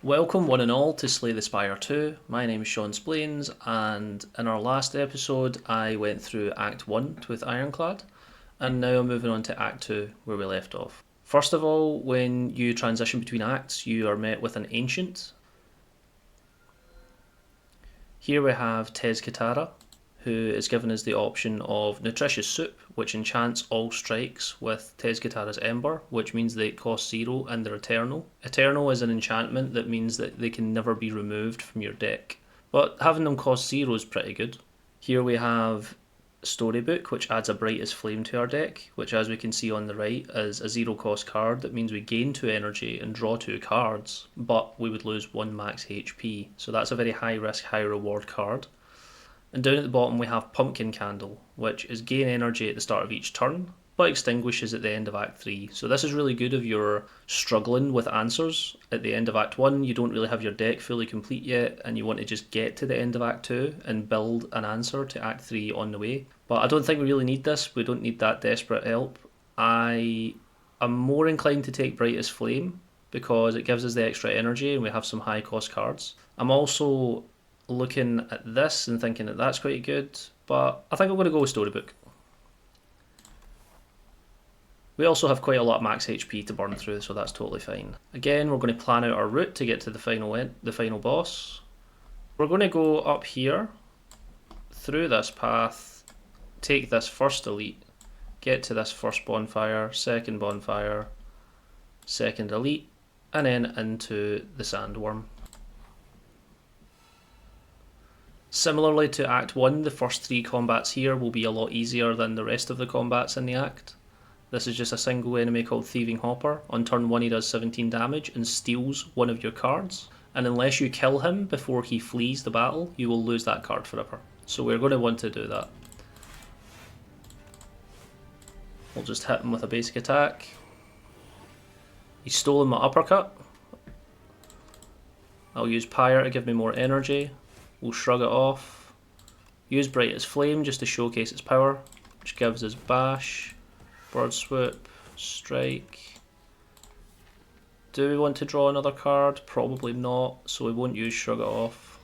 Welcome one and all to Slay the Spire 2. My name is Seansplains, and in our last episode I went through Act 1 with Ironclad, and now I'm moving on to Act 2 where we left off. First of all, when you transition between acts, you are met with an ancient. Here we have Tezcatara, who is given us the option of Nutritious Soup, which enchants all strikes with Tezcatara's Ember, which means they cost 0 and they're eternal. Eternal is an enchantment that means that they can never be removed from your deck, but having them cost 0 is pretty good. Here we have Storybook, which adds a Brightest Flame to our deck, which as we can see on the right is a 0 cost card that means we gain 2 energy and draw 2 cards, but we would lose 1 max HP, so that's a very high risk, high reward card. And down at the bottom we have Pumpkin Candle, which is gain energy at the start of each turn, but extinguishes at the end of Act 3. So this is really good if you're struggling with answers. At the end of Act 1 you don't really have your deck fully complete yet, and you want to just get to the end of Act 2 and build an answer to Act 3 on the way. But I don't think we really need this, we don't need that desperate help. I am more inclined to take Brightest Flame, because it gives us the extra energy and we have some high cost cards. I'm also looking at this and thinking that that's quite good, but I think I'm going to go with Storybook. We also have quite a lot of max HP to burn through, so that's totally fine. Again, we're going to plan out our route to get to the final boss. We're going to go up here, through this path, take this first elite, get to this first bonfire, second elite, and then into the sandworm. Similarly to Act 1, the first 3 combats here will be a lot easier than the rest of the combats in the act. This is just a single enemy called Thieving Hopper. On turn 1 he does 17 damage and steals one of your cards, and unless you kill him before he flees the battle, you will lose that card forever. So we're going to want to do that. We'll just hit him with a basic attack. He's stolen my uppercut. I'll use Pyre to give me more energy. We'll shrug it off. Use Brightest Flame just to showcase its power, which gives us Bash, Bird Swoop, Strike. Do we want to draw another card? Probably not, so we won't use Shrug It Off.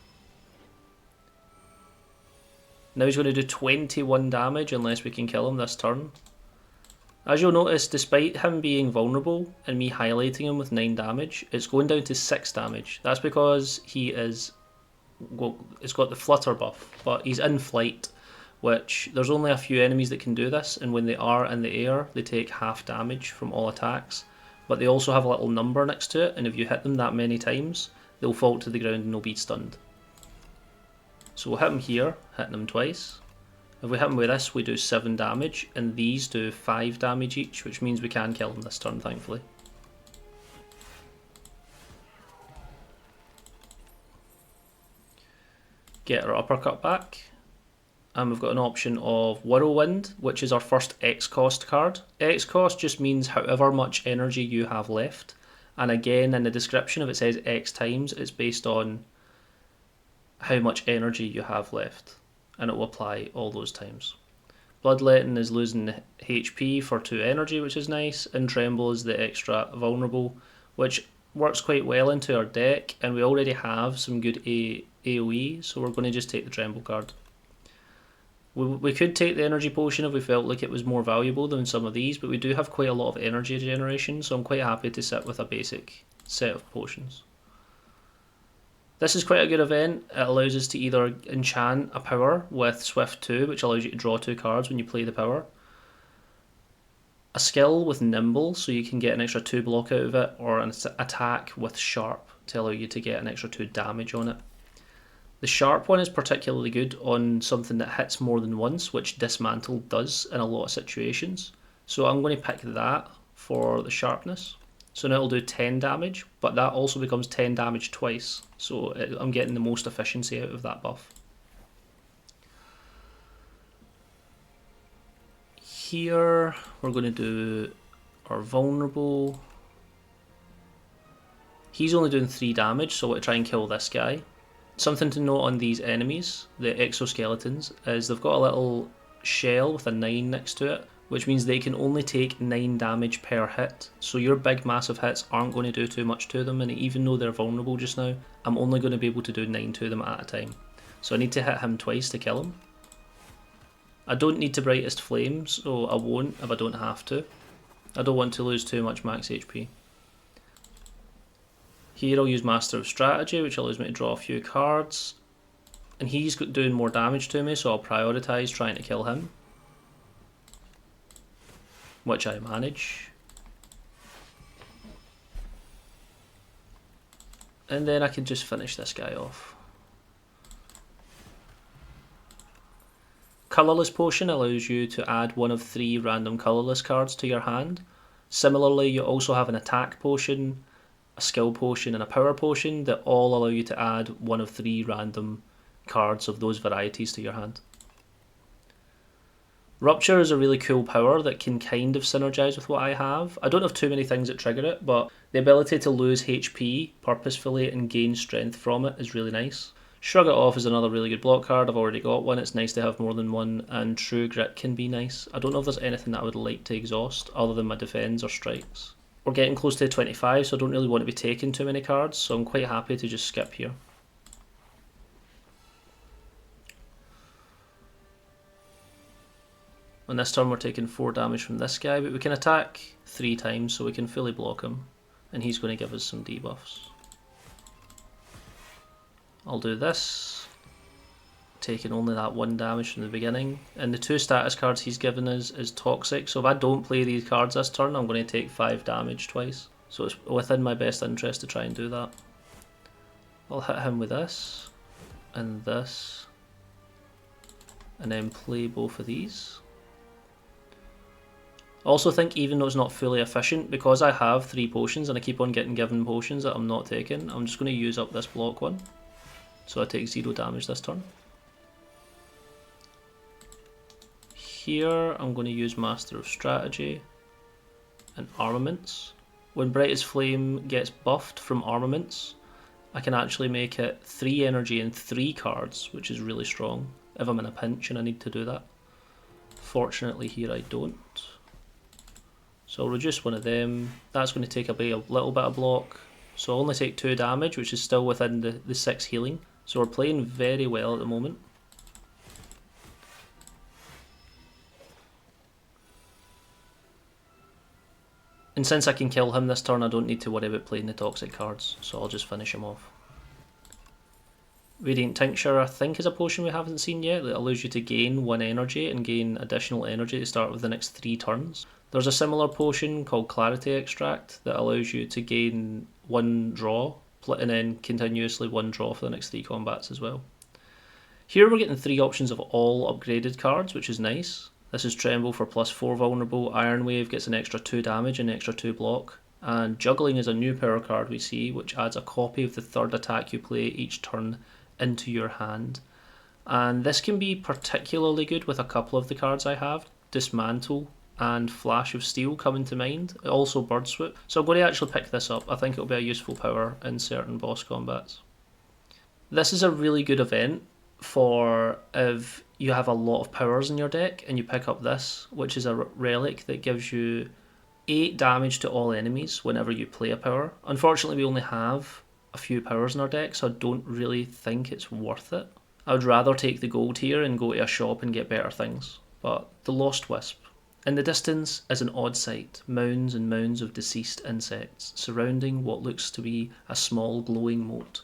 Now he's going to do 21 damage unless we can kill him this turn. As you'll notice, despite him being vulnerable and me highlighting him with 9 damage, it's going down to 6 damage. That's because he is... well, it's got the flutter buff, but he's in flight, which there's only a few enemies that can do this, and when they are in the air they take half damage from all attacks, but they also have a little number next to it, and if you hit them that many times they'll fall to the ground and they'll be stunned. So we'll hit him here, hitting him twice. If we hit him with this we do 7 damage, and these do 5 damage each, which means we can kill him this turn, thankfully. Get our uppercut back, and we've got an option of Whirlwind, which is our first X cost card. X cost just means however much energy you have left, and again in the description if it says X times, it's based on how much energy you have left, and it will apply all those times. Bloodletting is losing HP for 2 energy, which is nice, and Tremble is the extra vulnerable, which works quite well into our deck, and we already have some good AoE, so we're going to just take the Tremble card. We could take the energy potion if we felt like it was more valuable than some of these, but we do have quite a lot of energy generation, so I'm quite happy to sit with a basic set of potions. This is quite a good event. It allows us to either enchant a power with Swift 2, which allows you to draw 2 cards when you play the power, a skill with Nimble, so you can get an extra 2 block out of it, or an attack with Sharp to allow you to get an extra 2 damage on it. The Sharp one is particularly good on something that hits more than once, which Dismantle does in a lot of situations. So I'm going to pick that for the Sharpness. So now it'll do 10 damage, but that also becomes 10 damage twice. So I'm getting the most efficiency out of that buff. Here we're going to do our vulnerable. He's only doing 3 damage, so I want to try and kill this guy. Something to note on these enemies, the exoskeletons, is they've got a little shell with a 9 next to it, which means they can only take 9 damage per hit. So your big massive hits aren't going to do too much to them, and even though they're vulnerable just now, I'm only going to be able to do 9 to them at a time. So I need to hit him twice to kill him. I don't need to brightest flame, so I won't if I don't have to. I don't want to lose too much max HP. Here I'll use Master of Strategy, which allows me to draw a few cards. And he's doing more damage to me, so I'll prioritise trying to kill him. Which I manage. And then I can just finish this guy off. Colourless Potion allows you to add one of 3 random colourless cards to your hand. Similarly, you also have an attack potion, a skill potion and a power potion that all allow you to add one of 3 random cards of those varieties to your hand. Rupture is a really cool power that can kind of synergise with what I have. I don't have too many things that trigger it, but the ability to lose HP purposefully and gain strength from it is really nice. Shrug It Off is another really good block card. I've already got one. It's nice to have more than one, and True Grit can be nice. I don't know if there's anything that I would like to exhaust other than my defends or strikes. We're getting close to 25, so I don't really want to be taking too many cards, so I'm quite happy to just skip here. On this turn we're taking 4 damage from this guy, but we can attack 3 times so we can fully block him, and he's going to give us some debuffs. I'll do this, taking only that 1 damage from the beginning, and the 2 status cards he's given us is toxic, so if I don't play these cards this turn I'm going to take 5 damage twice, so it's within my best interest to try and do that. I'll hit him with this, and this, and then play both of these. I also think even though it's not fully efficient, because I have 3 potions and I keep on getting given potions that I'm not taking, I'm just going to use up this block one. So I take 0 damage this turn. Here I'm going to use Master of Strategy and Armaments. When Brightest Flame gets buffed from Armaments, I can actually make it 3 energy and 3 cards, which is really strong if I'm in a pinch and I need to do that. Fortunately here I don't. So I'll reduce one of them. That's going to take away a little bit of block. So I'll only take 2 damage, which is still within the 6 healing. So we're playing very well at the moment. And since I can kill him this turn, I don't need to worry about playing the toxic cards, so I'll just finish him off. Radiant Tincture, I think, is a potion we haven't seen yet that allows you to gain 1 energy and gain additional energy to start with the next 3 turns. There's a similar potion called Clarity Extract that allows you to gain 1 draw and then continuously 1 draw for the next 3 combats as well. Here we're getting 3 options of all upgraded cards, which is nice. This is Tremble for +4 vulnerable, Iron Wave gets an extra 2 damage and an extra 2 block, and Juggling is a new power card we see, which adds a copy of the 3rd attack you play each turn into your hand. And this can be particularly good with a couple of the cards I have. Dismantle and Flash of Steel coming to mind, also Bird Swoop. So I'm going to actually pick this up. I think it'll be a useful power in certain boss combats. This is a really good event for if you have a lot of powers in your deck and you pick up this, which is a relic that gives you 8 damage to all enemies whenever you play a power. Unfortunately we only have a few powers in our deck, so I don't really think it's worth it. I would rather take the gold here and go to a shop and get better things. But the Lost Wisp. In the distance is an odd sight, mounds and mounds of deceased insects, surrounding what looks to be a small glowing moat.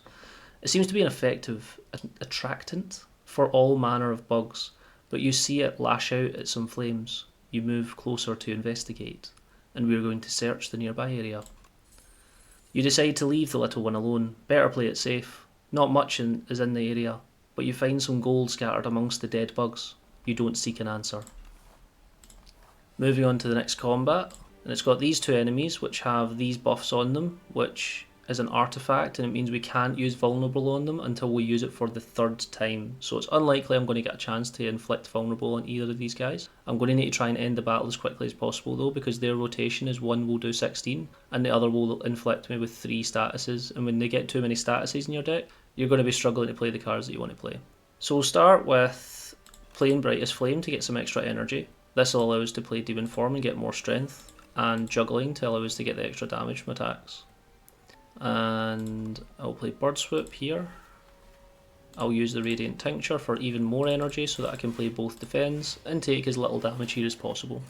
It seems to be an effective attractant for all manner of bugs, but you see it lash out at some flames. You move closer to investigate, and we are going to search the nearby area. You decide to leave the little one alone, better play it safe. Not much is in the area, but you find some gold scattered amongst the dead bugs. You don't seek an answer. Moving on to the next combat, and it's got these 2 enemies which have these buffs on them, which is an artifact, and it means we can't use vulnerable on them until we use it for the 3rd time. So it's unlikely I'm going to get a chance to inflict vulnerable on either of these guys. I'm going to need to try and end the battle as quickly as possible though, because their rotation is one will do 16 and the other will inflict me with 3 statuses, and when they get too many statuses in your deck, you're going to be struggling to play the cards that you want to play. So we'll start with playing Brightest Flame to get some extra energy. This will allow us to play demon form and get more strength, and juggling to allow us to get the extra damage from attacks. And I'll play Bird Swoop here. I'll use the Radiant Tincture for even more energy so that I can play both defense and take as little damage here as possible.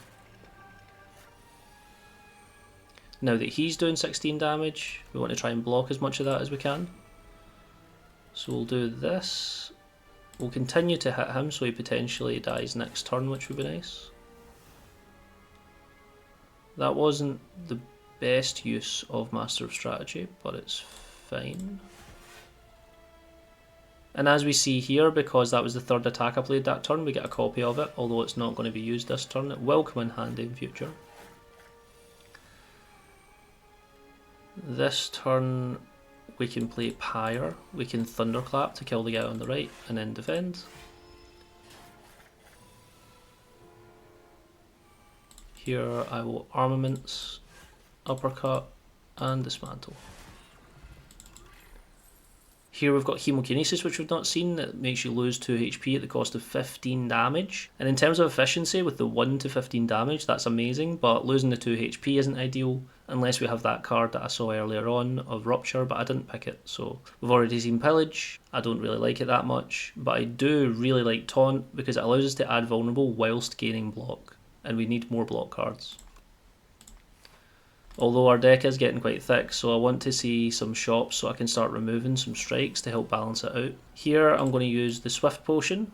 Now that he's doing 16 damage, we want to try and block as much of that as we can. So we'll do this. We'll continue to hit him so he potentially dies next turn, which would be nice. That wasn't the best use of Master of Strategy, but it's fine. And as we see here, because that was the third attack I played that turn, we get a copy of it, although it's not going to be used this turn. It will come in handy in future. This turn we can play Pyre, we can Thunderclap to kill the guy on the right and then defend. Here I will Armaments, Uppercut and Dismantle. Here we've got Hemokinesis, which we've not seen, that makes you lose 2 HP at the cost of 15 damage. And in terms of efficiency, with the 1 to 15 damage, that's amazing, but losing the 2 HP isn't ideal, unless we have that card that I saw earlier on of Rupture, but I didn't pick it. So we've already seen Pillage, I don't really like it that much, but I do really like Taunt, because it allows us to add Vulnerable whilst gaining block, and we need more block cards. Although our deck is getting quite thick, so I want to see some shops so I can start removing some strikes to help balance it out. Here I'm going to use the Swift Potion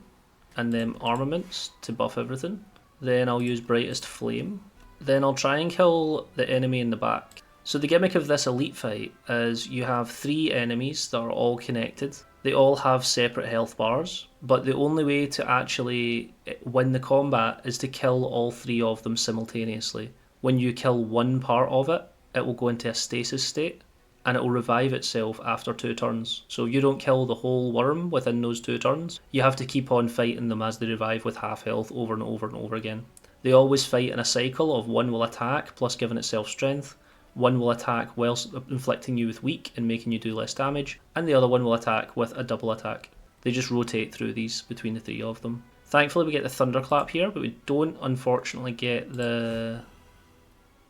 and then Armaments to buff everything. Then I'll use Brightest Flame. Then I'll try and kill the enemy in the back. So the gimmick of this elite fight is you have 3 enemies that are all connected. They all have separate health bars, but the only way to actually win the combat is to kill all 3 of them simultaneously. When you kill one part of it, it will go into a stasis state and it will revive itself after 2 turns. So you don't kill the whole Wyrm within those 2 turns. You have to keep on fighting them as they revive with half health over and over and over again. They always fight in a cycle of one will attack plus giving itself strength, one will attack whilst inflicting you with weak and making you do less damage, and the other one will attack with a double attack. They just rotate through these between the 3 of them. Thankfully we get the Thunderclap here, but we don't unfortunately get the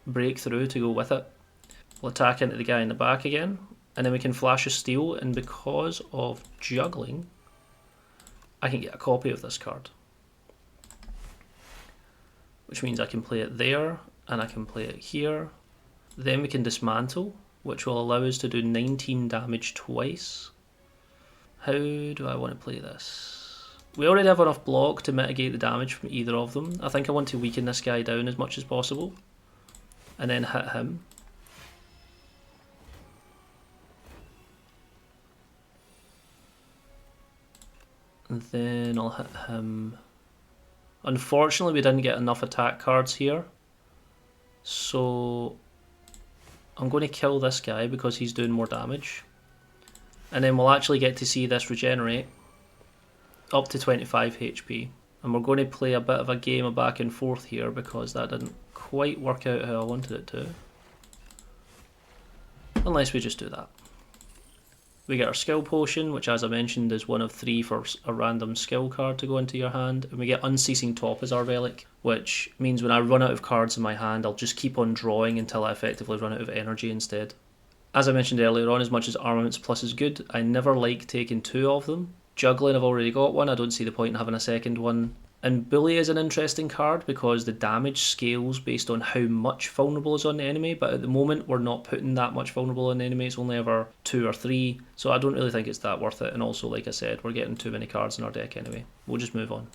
Breakthrough to go with it. We'll attack into the guy in the back again, and then we can Flash of Steel, and because of juggling, I can get a copy of this card. Which means I can play it there, and I can play it here. Then we can Dismantle, which will allow us to do 19 damage twice. How do I want to play this? We already have enough block to mitigate the damage from either of them. I think I want to weaken this guy down as much as possible, and then hit him. And then I'll hit him. Unfortunately we didn't get enough attack cards here, so I'm going to kill this guy because he's doing more damage. And then we'll actually get to see this regenerate up to 25 HP. And we're going to play a bit of a game of back and forth here because that didn't quite work out how I wanted it to. Unless we just do that. We get our skill potion, which as I mentioned is one of 3 for a random skill card to go into your hand. And we get Unceasing Top as our relic, which means when I run out of cards in my hand, I'll just keep on drawing until I effectively run out of energy instead. As I mentioned earlier on, as much as Armaments Plus is good, I never like taking 2 of them. Juggling, I've already got one, I don't see the point in having a second one. And Bully is an interesting card because the damage scales based on how much vulnerable is on the enemy, but at the moment we're not putting that much vulnerable on the enemy, it's only ever 2 or 3, so I don't really think it's that worth it, and also like I said, we're getting too many cards in our deck anyway. We'll just move on.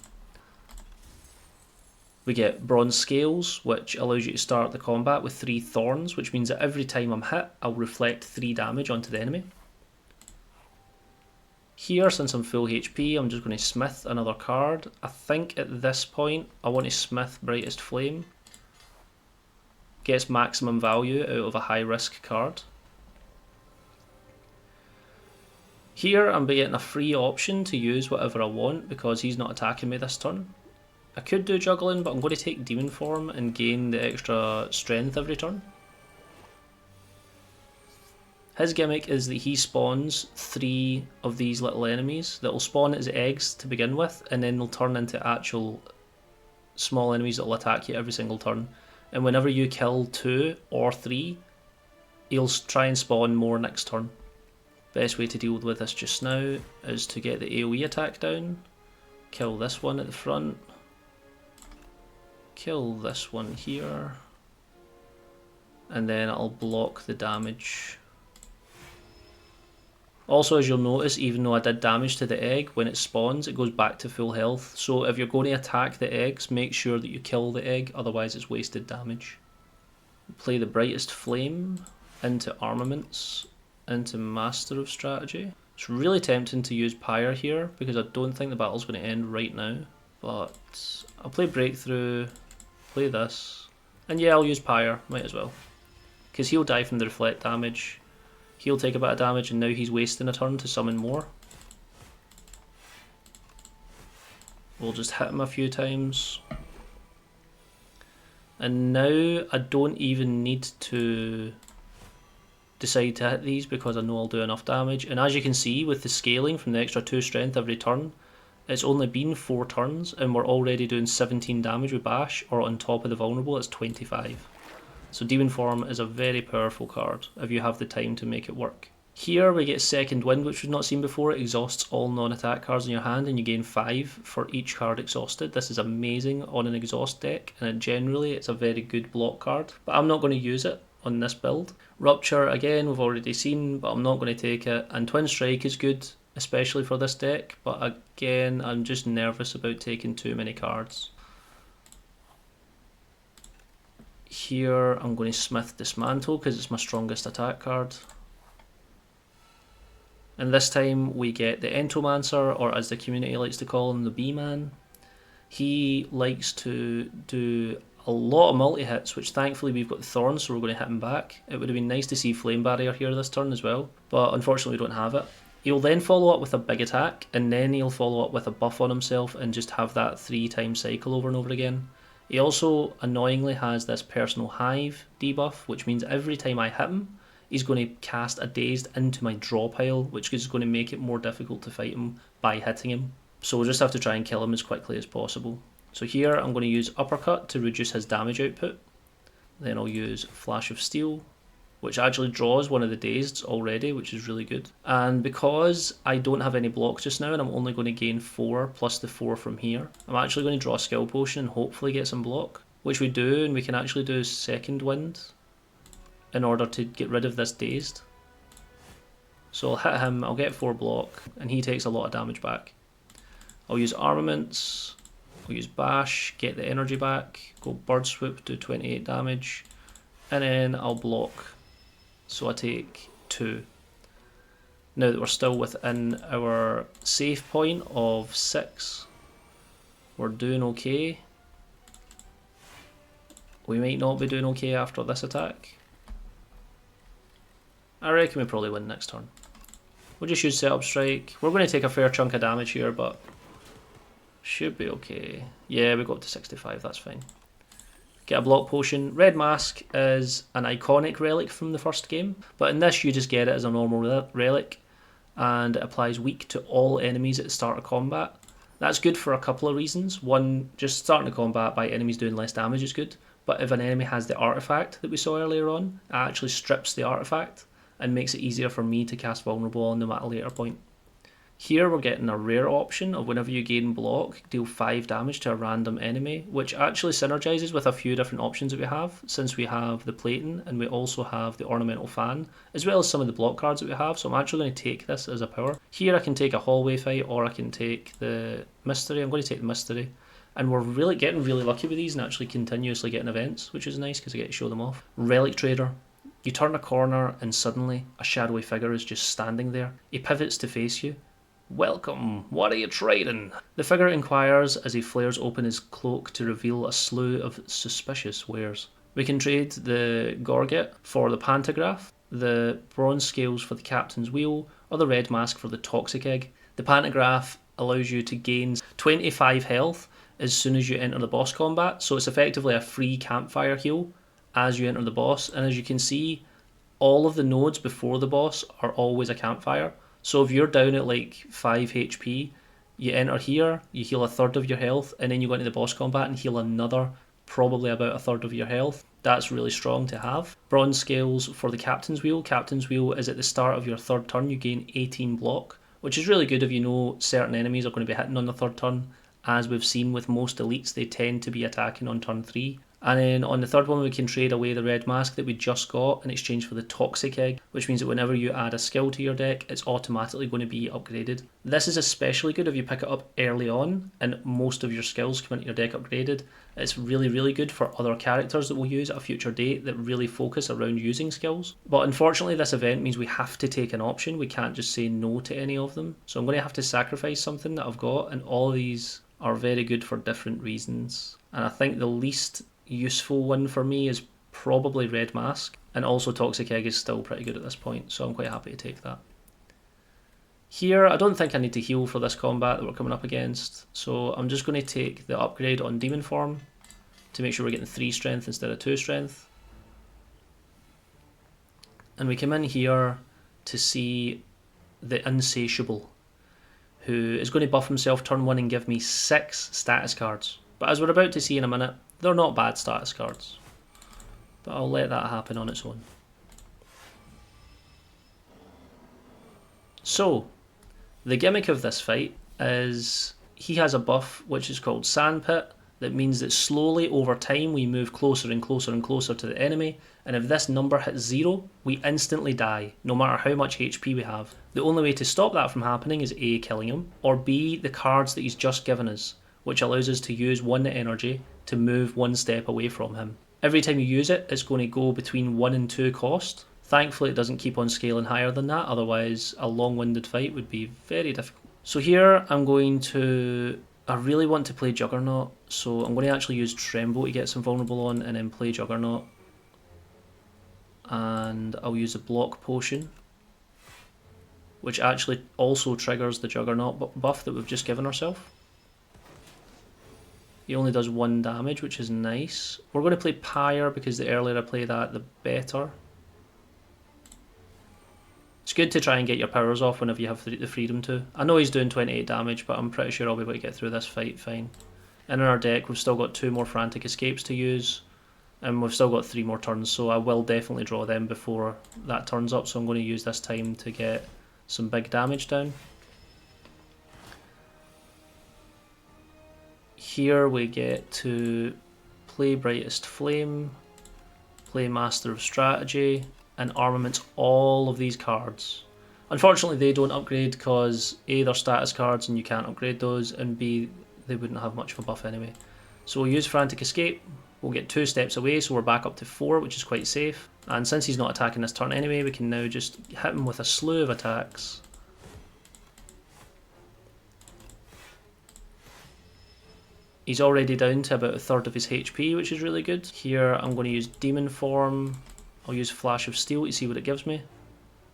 We get Bronze Scales, which allows you to start the combat with 3 Thorns, which means that every time I'm hit, I'll reflect 3 damage onto the enemy. Here, since I'm full HP, I'm just going to Smith another card. I think at this point, I want to Smith Brightest Flame. Gets maximum value out of a high risk card. Here, I'm getting a free option to use whatever I want because he's not attacking me this turn. I could do Juggling, but I'm going to take Demon Form and gain the extra strength every turn. His gimmick is that he spawns 3 of these little enemies that will spawn as eggs to begin with, and then they'll turn into actual small enemies that will attack you every single turn. And whenever you kill 2 or 3, he'll try and spawn more next turn. Best way to deal with this just now is to get the AoE attack down, kill this one at the front, kill this one here, and then I'll block the damage. Also, as you'll notice, even though I did damage to the egg, when it spawns it goes back to full health, so if you're going to attack the eggs, make sure that you kill the egg, otherwise it's wasted damage. Play the brightest flame into armaments, into Master of Strategy. It's really tempting to use Pyre here because I don't think the battle's going to end right now, but I'll play Breakthrough, play this, and yeah, I'll use Pyre, might as well, because he'll die from the reflect damage, he'll take a bit of damage, and now he's wasting a turn to summon more. We'll just hit him a few times, and now I don't even need to decide to hit these because I know I'll do enough damage. And as you can see, with the scaling from the extra 2 strength every turn, it's only been 4 turns and we're already doing 17 damage with Bash, or on top of the vulnerable it's 25. So Demon Form is a very powerful card if you have the time to make it work. Here we get Second Wind, which we've not seen before. It exhausts all non-attack cards in your hand and you gain 5 for each card exhausted. This is amazing on an exhaust deck, and generally it's a very good block card, but I'm not going to use it on this build. Rupture, again, we've already seen, but I'm not going to take it. And Twin Strike is good, especially for this deck, but again, I'm just nervous about taking too many cards. Here, I'm going to Smith Dismantle because it's my strongest attack card. And this time we get the Entomancer, or as the community likes to call him, the B-Man. He likes to do a lot of multi-hits, which thankfully we've got the Thorns, so we're going to hit him back. It would have been nice to see Flame Barrier here this turn as well, but unfortunately we don't have it. He'll then follow up with a big attack, and then he'll follow up with a buff on himself and just have that 3-time cycle over and over again. He also annoyingly has this Personal Hive debuff, which means every time I hit him, he's going to cast a Dazed into my draw pile, which is going to make it more difficult to fight him by hitting him. So we'll just have to try and kill him as quickly as possible. So here I'm going to use Uppercut to reduce his damage output. Then I'll use Flash of Steel, which actually draws one of the Dazeds already, which is really good. And because I don't have any blocks just now and I'm only going to gain 4 plus the 4 from here, I'm actually going to draw a Skill Potion and hopefully get some block, which we do, and we can actually do Second Wind in order to get rid of this Dazed. So I'll hit him, I'll get 4 block, and he takes a lot of damage back. I'll use Armaments, I'll use Bash, get the energy back, go Bird Swoop, do 28 damage, and then I'll block. So I take 2. Now that we're still within our safe point of 6, we're doing okay. We might not be doing okay after this attack. I reckon we probably win next turn. We'll just use Setup Strike. We're going to take a fair chunk of damage here, but should be okay. Yeah, we got up to 65, that's fine. Get a block potion. Red Mask is an iconic relic from the first game, but in this you just get it as a normal relic, and it applies weak to all enemies at the start of combat. That's good for a couple of reasons. One, just starting the combat by enemies doing less damage is good, but if an enemy has the artifact that we saw earlier on, it actually strips the artifact and makes it easier for me to cast Vulnerable on them at a later point. Here we're getting a rare option of whenever you gain block, deal 5 damage to a random enemy, which actually synergizes with a few different options that we have, since we have the plating and we also have the ornamental fan, as well as some of the block cards that we have, so I'm actually going to take this as a power. Here I can take a hallway fight, or I can take the mystery. I'm going to take the mystery. And we're really getting really lucky with these and actually continuously getting events, which is nice because I get to show them off. Relic Trader. You turn a corner and suddenly a shadowy figure is just standing there. He pivots to face you. Welcome, what are you trading? The figure inquires as he flares open his cloak to reveal a slew of suspicious wares. We can trade the Gorget for the Pantograph, the Bronze Scales for the Captain's Wheel, or the Red Mask for the Toxic Egg. The Pantograph allows you to gain 25 health as soon as you enter the boss combat, so it's effectively a free campfire heal as you enter the boss, and as you can see, all of the nodes before the boss are always a campfire. So if you're down at like 5 HP, You enter here, you heal a third of your health, and then you go into the boss combat and heal another, probably about a third of your health. That's really strong to have. Bronze scales for the Captain's Wheel. Captain's Wheel is at the start of your third turn, you gain 18 block, which is really good if you know certain enemies are going to be hitting on the third turn. As we've seen with most elites, they tend to be attacking on turn 3. And then on the third one, we can trade away the red mask that we just got in exchange for the toxic egg, which means that whenever you add a skill to your deck, it's automatically going to be upgraded. This is especially good if you pick it up early on and most of your skills come into your deck upgraded. It's really, really good for other characters that we'll use at a future date that really focus around using skills. But unfortunately, this event means we have to take an option. We can't just say no to any of them. So I'm going to have to sacrifice something that I've got, and all of these are very good for different reasons. And I think the least useful one for me is probably red mask, and also toxic egg is still pretty good at this point, so I'm quite happy to take that. Here I don't think I need to heal for this combat that we're coming up against, so I'm just going to take the upgrade on demon form to make sure we're getting 3 strength instead of 2 strength. And we come in here to see the Insatiable, who is going to buff himself turn 1 and give me 6 status cards. But as we're about to see in a minute, they're not bad status cards. But I'll let that happen on its own. So, the gimmick of this fight is he has a buff which is called Sandpit, that means that slowly over time we move closer and closer and closer to the enemy, and if this number hits 0, we instantly die, no matter how much HP we have. The only way to stop that from happening is A, killing him, or B, the cards that he's just given us, which allows us to use 1 energy to move 1 step away from him. Every time you use it, it's going to go between 1 and 2 cost. Thankfully it doesn't keep on scaling higher than that, otherwise a long-winded fight would be very difficult. So here I really want to play Juggernaut, so I'm going to actually use Tremble to get some vulnerable on and then play Juggernaut. And I'll use a block potion, which actually also triggers the Juggernaut buff that we've just given ourselves. He only does 1 damage, which is nice. We're going to play Pyre because the earlier I play that, the better. It's good to try and get your powers off whenever you have the freedom to. I know he's doing 28 damage, but I'm pretty sure I'll be able to get through this fight fine. And in our deck, we've still got 2 more Frantic Escapes to use, and we've still got 3 more turns, so I will definitely draw them before that turns up, so I'm going to use this time to get some big damage down. Here we get to play Brightest Flame, play Master of Strategy, and armaments all of these cards. Unfortunately they don't upgrade because A, they're status cards and you can't upgrade those, and B, they wouldn't have much of a buff anyway. So we'll use Frantic Escape, we'll get 2 steps away, so we're back up to 4, which is quite safe. And since he's not attacking this turn anyway, we can now just hit him with a slew of attacks. He's already down to about a third of his HP, which is really good. Here I'm going to use Demon Form. I'll use Flash of Steel to see what it gives me.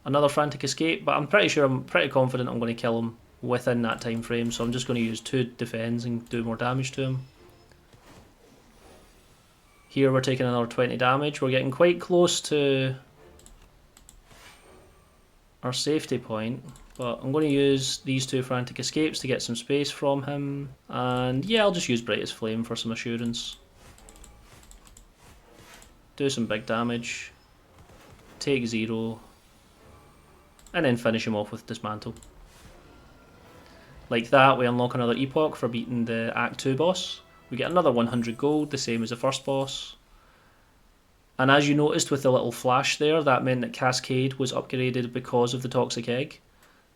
Another Frantic Escape, but I'm pretty confident I'm going to kill him within that time frame, so I'm just going to use 2 defense and do more damage to him. Here we're taking another 20 damage. We're getting quite close to our safety point, but I'm going to use these 2 Frantic Escapes to get some space from him, and yeah, I'll just use Brightest Flame for some assurance. Do some big damage, take 0, and then finish him off with Dismantle. Like that, we unlock another Epoch for beating the Act 2 boss. We get another 100 gold, the same as the first boss. And as you noticed with the little flash there, that meant that Cascade was upgraded because of the Toxic Egg.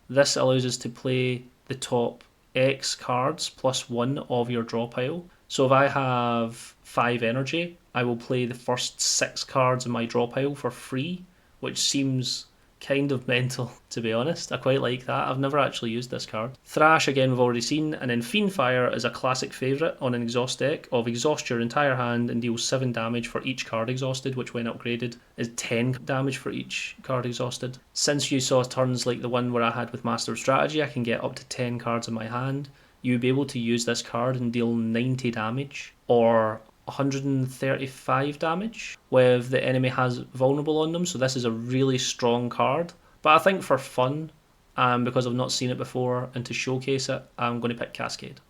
This allows us to play the top X cards plus 1 of your draw pile. So if I have 5 energy, I will play the first 6 cards in my draw pile for free, which seems kind of mental, to be honest. I quite like that. I've never actually used this card. Thrash, again, we've already seen, and then Fiendfire is a classic favourite on an exhaust deck of exhaust your entire hand and deals 7 damage for each card exhausted, which when upgraded is 10 damage for each card exhausted. Since you saw turns like the one where I had with Master of Strategy, I can get up to 10 cards in my hand. You'll be able to use this card and deal 90 damage, or 135 damage with the enemy has vulnerable on them, so this is a really strong card. But I think for fun, and because I've not seen it before, and to showcase it, I'm going to pick Cascade.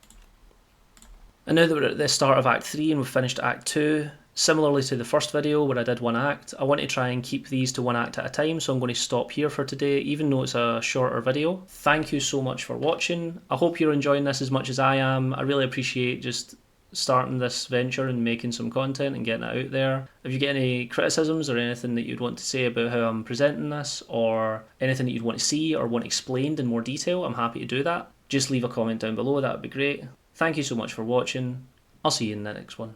And now that we're at the start of Act 3 and we've finished Act 2, similarly to the first video where I did one act, I want to try and keep these to one act at a time, so I'm going to stop here for today, even though it's a shorter video. Thank you so much for watching. I hope you're enjoying this as much as I am. I really appreciate just starting this venture and making some content and getting it out there. If you get any criticisms or anything that you'd want to say about how I'm presenting this, or anything that you'd want to see or want explained in more detail, I'm happy to do that. Just leave a comment down below, that would be great. Thank you so much for watching. I'll see you in the next one.